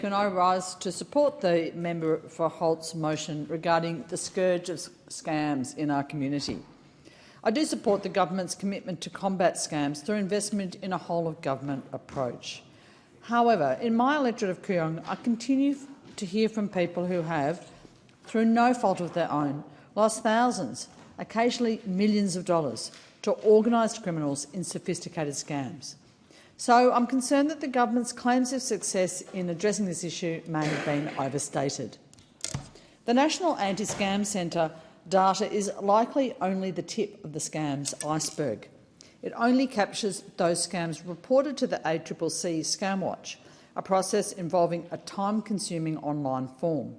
Can I rise to support the member for Holt's motion regarding the scourge of scams in our community? I do support the government's commitment to combat scams through investment in a whole-of-government approach. However, in my electorate of Kooyong, I continue to hear from people who have, through no fault of their own, lost thousands, occasionally millions of dollars, to organised criminals in sophisticated scams. So I'm concerned that the government's claims of success in addressing this issue may have been overstated. The National Anti-Scam Centre data is likely only the tip of the scams iceberg. It only captures those scams reported to the ACCC Scam Watch, a process involving a time-consuming online form.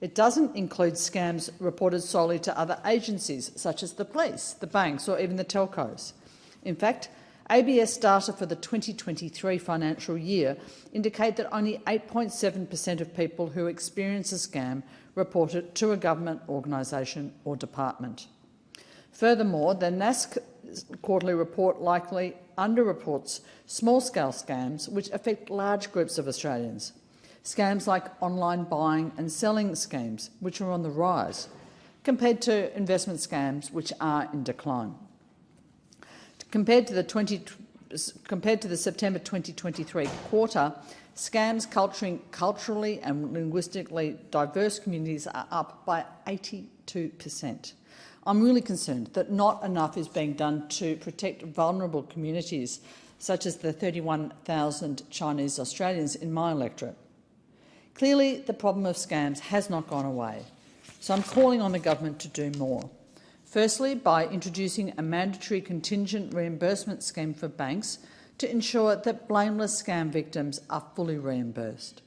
It doesn't include scams reported solely to other agencies, such as the police, the banks or even the telcos. In fact, ABS data for the 2023 financial year indicate that only 8.7% of people who experience a scam report it to a government organisation or department. Furthermore, the NASC quarterly report likely underreports small-scale scams which affect large groups of Australians. Scams like online buying and selling schemes, which are on the rise, compared to investment scams which are in decline. Compared to the September 2023 quarter, scams culturally and linguistically diverse communities are up by 82%. I'm really concerned that not enough is being done to protect vulnerable communities, such as the 31,000 Chinese Australians in my electorate. Clearly, the problem of scams has not gone away, so I'm calling on the government to do more. Firstly, by introducing a mandatory contingent reimbursement scheme for banks to ensure that blameless scam victims are fully reimbursed.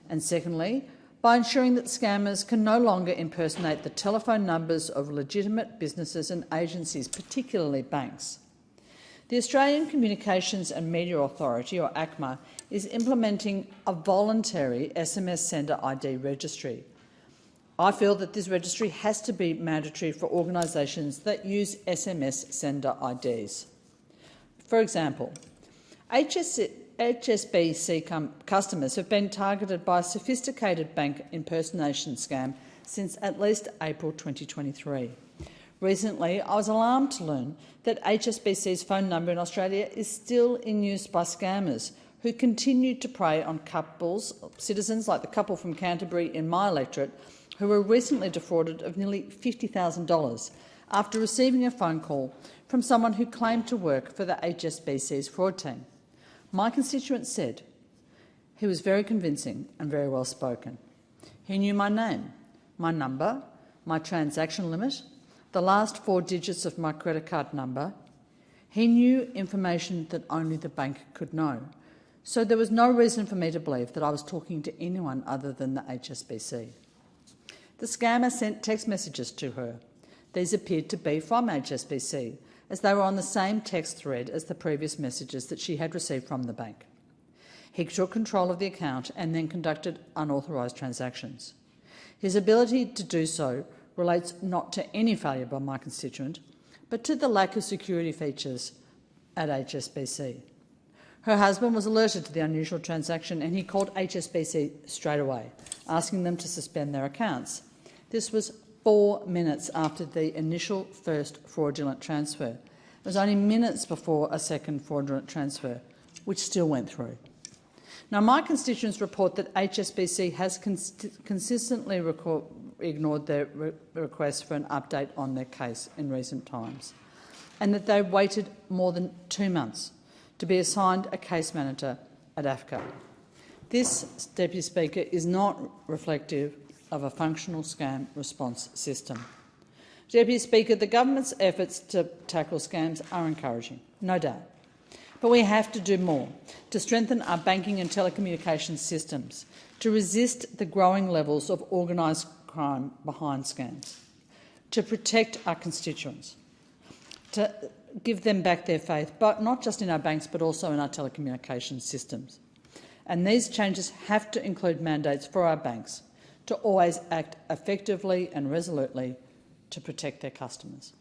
And secondly, by ensuring that scammers can no longer impersonate the telephone numbers of legitimate businesses and agencies, particularly banks. The Australian Communications and Media Authority, or ACMA, is implementing a voluntary SMS sender ID registry. I feel that this registry has to be mandatory for organisations that use SMS sender IDs. For example, HSBC customers have been targeted by a sophisticated bank impersonation scam since at least April 2023. Recently, I was alarmed to learn that HSBC's phone number in Australia is still in use by scammers who continue to prey on citizens like the couple from Canterbury in my electorate, who were recently defrauded of nearly $50,000 after receiving a phone call from someone who claimed to work for the HSBC's fraud team. My constituent said he was very convincing and very well spoken. He knew my name, my number, my transaction limit, the last 4 digits of my credit card number. He knew information that only the bank could know. So there was no reason for me to believe that I was talking to anyone other than the HSBC. The scammer sent text messages to her. These appeared to be from HSBC, as they were on the same text thread as the previous messages that she had received from the bank. He took control of the account and then conducted unauthorised transactions. His ability to do so relates not to any failure by my constituent, but to the lack of security features at HSBC. Her husband was alerted to the unusual transaction and he called HSBC straight away, asking them to suspend their accounts. This was 4 minutes after the initial first fraudulent transfer. It was only minutes before a second fraudulent transfer, which still went through. Now, my constituents report that HSBC has consistently ignored their requests for an update on their case in recent times, and that they waited more than 2 months to be assigned a case manager at AFCA. This, Deputy Speaker, is not reflective of a functional scam response system. Deputy Speaker, the government's efforts to tackle scams are encouraging, no doubt. But we have to do more to strengthen our banking and telecommunications systems, to resist the growing levels of organised crime behind scams, to protect our constituents, to give them back their faith, but not just in our banks but also in our telecommunications systems. And these changes have to include mandates for our banks to always act effectively and resolutely to protect their customers.